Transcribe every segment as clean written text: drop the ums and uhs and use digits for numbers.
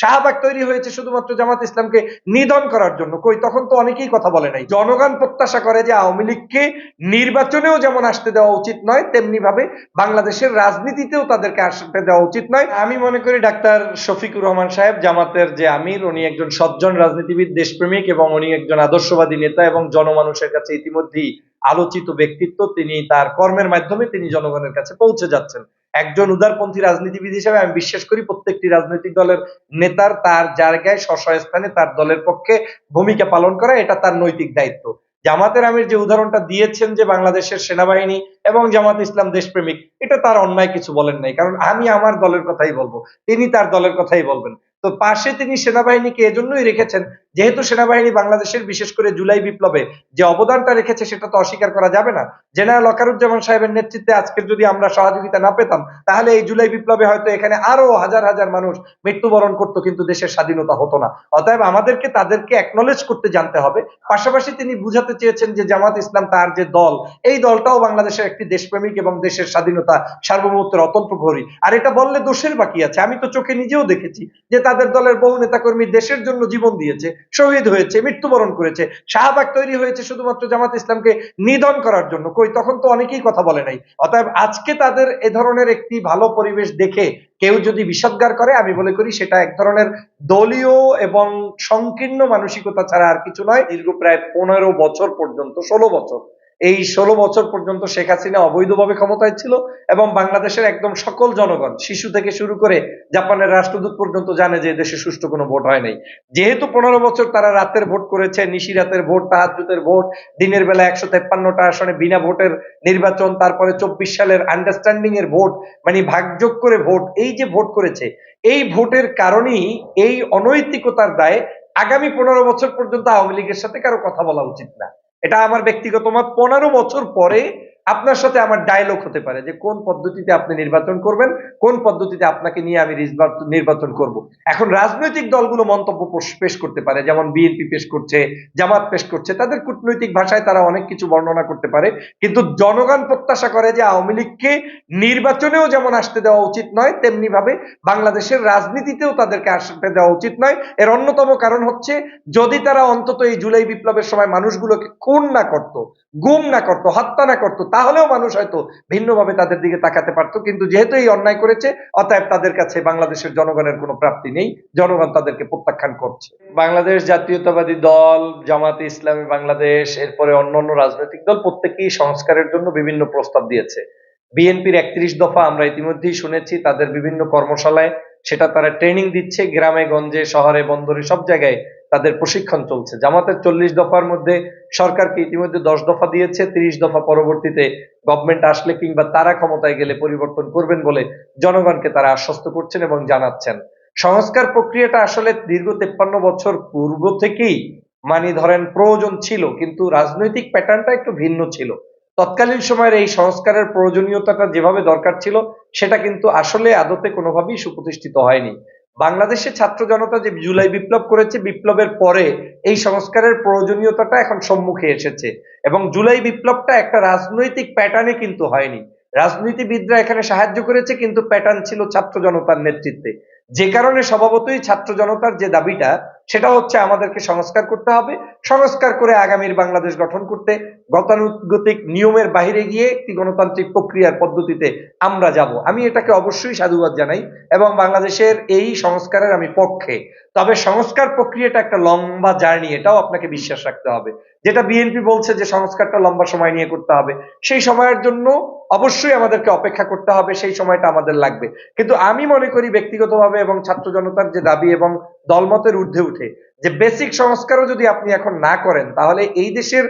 শাহবাগ তৈরি হয়েছে শুধুমাত্র জামাত ইসলামকে নিধন করার জন্য। কই, তখন তো অনেকেই কথা বলে নাই। জনগণ প্রত্যাশা করে যে আওয়ামী লীগকে নির্বাচনেও যেমন আসতে দেওয়া উচিত নয়, তেমনি ভাবে বাংলাদেশের রাজনীতিতেও তাদেরকে আসতে দেওয়া উচিত নয়। আমি মনে করি ডাক্তার শফিকুর রহমান সাহেব, জামাতের যে আমির, উনি একজন সজ্জন রাজনীতিবিদ, দেশপ্রেমিক এবং উনি একজন আদর্শবাদী নেতা এবং জনমানুষের কাছে ইতিমধ্যেই আলোচিত ব্যক্তিত্ব। তিনি তার কর্মের মাধ্যমে তিনি জনগণের কাছে পৌঁছে যাচ্ছেন। একজন উদারপন্থী রাজনীতিবিদ হিসেবে আমি বিশ্বাস করি প্রত্যেকটি রাজনৈতিক দলের নেতার তার জায়গায় স্বস্থানে তার দলের পক্ষে ভূমিকা পালন করা, এটা তার নৈতিক দায়িত্ব। জামাতের আমির যে উদাহরণটা দিয়েছেন যে বাংলাদেশের সেনাবাহিনী এবং জামাত ইসলাম দেশপ্রেমিক, এটা তার অন্যায় কিছু বলেন নাই, কারণ আমি আমার দলের কথাই বলবো, তিনি তার দলের কথাই বলবেন। তো পাশে তিনি সেনাবাহিনীকে এজন্যই রেখেছেন যেহেতু সেনাবাহিনী বাংলাদেশের বিশেষ করে জুলাই বিপ্লবে যে অবদানটা রেখেছে সেটা তো অস্বীকার করা যাবে না। জেনারেল ওয়াকারুজ্জামান সাহেবের নেতৃত্বে আজকের যদি আমরা সহযোগিতা না পেতাম, তাহলে এই জুলাই বিপ্লবে হয়তো এখানে আরো হাজার হাজার মানুষ মৃত্যুবরণ করতো, কিন্তু দেশের স্বাধীনতা হতো না। অতএব আমাদেরকে তাদেরকে অ্যাকনলেজ করতে জানতে হবে। পাশাপাশি তিনি বুঝাতে চেয়েছেন যে জামাত ইসলাম তার যে দল, এই দলটাও বাংলাদেশের একটি দেশপ্রেমিক এবং দেশের স্বাধীনতা সার্বভৌমত্বের অতন্ত্র প্রহরী। আর এটা বললে দোষের বাকি আছে? আমি তো চোখে নিজেও দেখেছি যে তাদের দলের বহু নেতাকর্মী দেশের জন্য জীবন দিয়েছে, শহীদ হয়েছে, মৃত্যুবরণ করেছে। শাহবাগ তৈরি হয়েছে শুধুমাত্র জামাত ইসলামকে নিধন করার জন্য। কই, তখন তো অনেকেই কথা বলে নাই। অতএব আজকে তাদের এ ধরনের একটি ভালো পরিবেশ দেখে কেউ যদি বিষোদ্গার করে, আমি মনে করি সেটা এক ধরনের দলীয় এবং সংকীর্ণ মানসিকতা ছাড়া আর কিছু নয়। দীর্ঘ প্রায় 15 বছর পর্যন্ত, 16 বছর, এই 16 বছর পর্যন্ত শেখ হাসিনা অবৈধভাবে ক্ষমতায় ছিল এবং বাংলাদেশের একদম সকল জনগণ, শিশু থেকে শুরু করে জাপানের রাষ্ট্রদূত পর্যন্ত জানে যে দেশে সুষ্ঠু কোনো ভোট হয় নাই। যেহেতু 15 বছর তারা রাতের ভোট করেছে, নিশিরাতের ভোট, তাহাজ্জুদের ভোট, দিনের বেলা 153টা আসনে বিনা ভোটের নির্বাচন, তারপরে 24 সালের আন্ডারস্ট্যান্ডিং এর ভোট, মানে ভাগযোগ করে ভোট, এই যে ভোট করেছে, এই ভোটের কারণেই এই অনৈতিকতার দায়ে আগামী 15 বছর পর্যন্ত আওয়ামী লীগের সাথে কারো কথা বলা উচিত না। এটা আমার ব্যক্তিগত মত। 15 বছর পরে আপনার সাথে আমার ডায়লগ হতে পারে যে কোন পদ্ধতিতে আপনি নির্বাচন করবেন, কোন পদ্ধতিতে আপনাকে নিয়ে আমি নির্বাচন করব। এখন রাজনৈতিক দলগুলো মন্তব্য পেশ করতে পারে, যেমন বিএনপি পেশ করছে, জামাত পেশ করছে, তাদের কূটনৈতিক ভাষায় তারা অনেক কিছু বর্ণনা করতে পারে, কিন্তু জনগণ প্রত্যাশা করে যে আওয়ামী লীগকে নির্বাচনেও যেমন আসতে দেওয়া উচিত নয়, তেমনি ভাবে বাংলাদেশের রাজনীতিতেও তাদেরকে আসতে দেওয়া উচিত নয়। এর অন্যতম কারণ হচ্ছে, যদি তারা অন্তত এই জুলাই বিপ্লবের সময় মানুষগুলোকে খুন না করত, গুম না করত, হত্যা না করত, তাহলেও মানুষ হয়তো ভিন্নভাবে তাদের দিকে তাকাতে পারতো। কিন্তু যেহেতু এই অন্যায় করেছে, অতএব তাদের কাছে বাংলাদেশের জনগণের কোনো প্রাপ্তি নেই, জনগণ তাদেরকে প্রত্যাখ্যান করছে। বাংলাদেশ জাতীয়তাবাদী দল, জামাতে ইসলামী বাংলাদেশ, এরপরে অন্যান্য রাজনৈতিক দল প্রত্যেকেই সংস্কারের জন্য বিভিন্ন প্রস্তাব দিয়েছে। বিএনপির 31 দফা আমরা ইতিমধ্যেই শুনেছি, তাদের বিভিন্ন কর্মশালায় সেটা তারা ট্রেনিং দিচ্ছে, গ্রামে গঞ্জে শহরে বন্দরে সব জায়গায় তাদের প্রশিক্ষণ চলছে। জামাতের 40 দফার মধ্যে সরকারকে ইতিমধ্যে 10 দফা দিয়েছে, 30 দফা পরবর্তীতে গভর্নমেন্ট আসলে কিংবা তারা ক্ষমতায় গেলে পরিবর্তন করবেন বলে জনগণকে তারা আশ্বস্ত করছেন এবং জানাচ্ছেন। সংস্কার প্রক্রিয়াটা আসলে দীর্ঘ 53 বছর পূর্ব থেকেই মানে ধরেন প্রয়োজন ছিল, কিন্তু রাজনৈতিক প্যাটার্নটা একটু ভিন্ন ছিল। তৎকালীন সময়ের এই সংস্কারের প্রয়োজনীয়তাটা যেভাবে দরকার ছিল, সেটা কিন্তু আসলে আদতে কোনোভাবেই সুপ্রতিষ্ঠিত হয়নি। বাংলাদেশে ছাত্র জনতা যে জুলাই বিপ্লব করেছে, বিপ্লবের পরে এই সংস্কারের প্রয়োজনীয়তাটা এখন সম্মুখে এসেছে এবং জুলাই বিপ্লবটা একটা রাজনৈতিক প্যাটার্নে কিন্তু হয়নি। রাজনীতিবিদরা এখানে সাহায্য করেছে, কিন্তু প্যাটার্ন ছিল ছাত্র জনতার নেতৃত্বে। যে কারণে স্বভাবতই ছাত্র জনতার যে দাবিটা, সেটা হচ্ছে আমাদেরকে সংস্কার করতে হবে, সংস্কার করে আগামীর বাংলাদেশ গঠন করতে গতানুগতিক নিয়মের বাইরে গিয়ে একটি গণতান্ত্রিক প্রক্রিয়ার পদ্ধতিতে আমরা যাব। আমি এটাকে অবশ্যই সাধুবাদ জানাই এবং বাংলাদেশের এই সংস্কারের আমি পক্ষে। তবে সংস্কার প্রক্রিয়াটা একটা লম্বা জার্নি, এটাও আপনাকে বিশ্বাস রাখতে হবে। যেটা বিএনপি বলছে যে সংস্কারটা লম্বা সময় নিয়ে করতে হবে, সেই সময়ের জন্য অবশ্যই আমাদেরকে অপেক্ষা করতে হবে, সেই সময়টা আমাদের লাগবে। কিন্তু আমি মনে করি ব্যক্তিগতভাবে এবং ছাত্র জনতার যে দাবি এবং দলমতের ঊর্ধ্বে উঠে, যে বেসিক সংস্কারও যদি আপনি এখন না করেন, তাহলে এই দেশের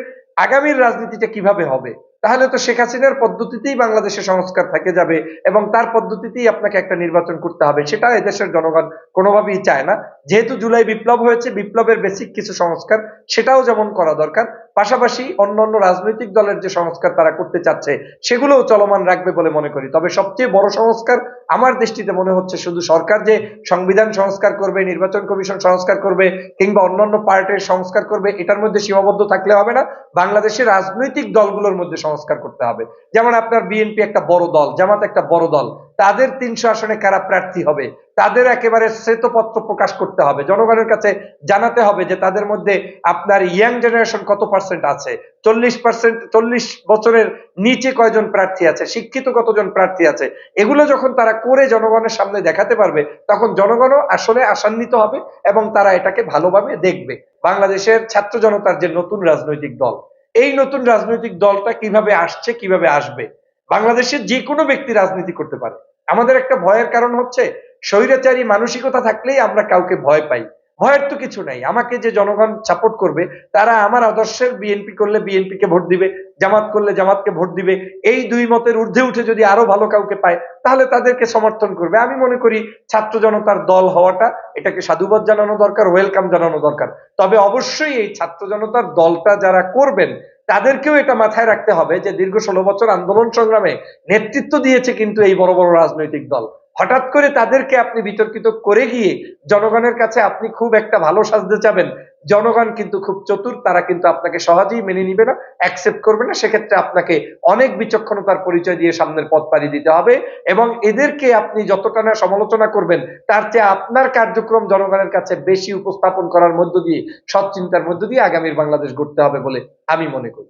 আগামীর রাজনীতিটা কিভাবে হবে? তাহলে তো শেখ হাসিনার পদ্ধতিতেই বাংলাদেশে সংস্কার থেকে যাবে এবং তার পদ্ধতিতেই আপনাকে একটা নির্বাচন করতে হবে, সেটা এদেশের জনগণ কোনোভাবেই চায় না। যেহেতু জুলাই বিপ্লব হয়েছে, বিপ্লবের বেসিক কিছু সংস্কার সেটাও যেমন করা দরকার, পাশাপাশি অন্যান্য রাজনৈতিক দলের যে সংস্কার তারা করতে চাচ্ছে সেগুলোও চলমান রাখবে বলে মনে করি। তবে সবচেয়ে বড় সংস্কার আমার দৃষ্টিতে মনে হচ্ছে, শুধু সরকার যে সংবিধান সংস্কার করবে, নির্বাচন কমিশন সংস্কার করবে কিংবা অন্যান্য পার্টির সংস্কার করবে, এটার মধ্যে সীমাবদ্ধ থাকলে হবে না। বাংলাদেশের রাজনৈতিক দলগুলোর মধ্যে সংস্কার করতে হবে। যেমন আপনার বিএনপি একটা বড় দল, জামাত একটা বড় দল, তাদের 300 আসনে কারা প্রার্থী হবে, তাদের একেবারে শ্বেতপত্র প্রকাশ করতে হবে, জনগণের কাছে জানাতে হবে যে তাদের মধ্যে আপনার ইয়াং জেনারেশন কত পার্সেন্ট আছে, 40%, 40 বছরের নিচে কয়জন প্রার্থী আছে, শিক্ষিত কতজন প্রার্থী আছে। এগুলো যখন তারা করে জনগণের সামনে দেখাতে পারবে, তখন জনগণও আসলে আশান্বিত হবে এবং তারা এটাকে ভালোভাবে দেখবে। বাংলাদেশের ছাত্র জনতার যে নতুন রাজনৈতিক দল, এই নতুন রাজনৈতিক দলটা কিভাবে আসছে, কিভাবে আসবে, বাংলাদেশের যে কোনো ব্যক্তি রাজনীতি করতে পারে। আমাদের একটা ভয়ের কারণ হচ্ছে স্বৈরাচারী মানসিকতা থাকলেই আমরা কাউকে ভয় পাই। ভয়ের তো কিছু নাই, আমাকে যে জনগণ সাপোর্ট করবে তারা আমার আদর্শের বিএনপি করলে বিএনপি কে ভোট দিবে, জামাত করলে জামাতকে ভোট দিবে। এই দুই মতের ঊর্ধ্বে উঠে যদি আরো ভালো কাউকে পায় তাহলে তাদেরকে সমর্থন করবে। আমি মনে করি ছাত্র জনতার দল হওয়াটা, এটাকে সাধুবাদ জানানো দরকার, ওয়েলকাম জানানো দরকার। তবে অবশ্যই এই ছাত্র জনতার দলটা যারা করবেন তাদেরকেও এটা মাথায় রাখতে হবে যে দীর্ঘ 16 বছর আন্দোলন সংগ্রামে নেতৃত্ব দিয়েছে কিন্তু এই বড় বড় রাজনৈতিক দল। হঠাৎ করে তাদেরকে আপনি বিতর্কিত করে গিয়ে জনগণের কাছে আপনি খুব একটা ভালো সাজতে চাবেন, জনগণ কিন্তু খুব চতুর, তারা কিন্তু আপনাকে সহজেই মেনে নিবে না, অ্যাকসেপ্ট করবে না। সেক্ষেত্রে আপনাকে অনেক বিচক্ষণতার পরিচয় দিয়ে সামনের পথ পাড়ি দিতে হবে এবং এদেরকে আপনি যতটা না সমালোচনা করবেন তার চেয়ে আপনার কার্যক্রম জনগণের কাছে বেশি উপস্থাপন করার মধ্য দিয়ে, সৎ চিন্তার মধ্য দিয়ে আগামীর বাংলাদেশ গড়তে হবে বলে আমি মনে করি।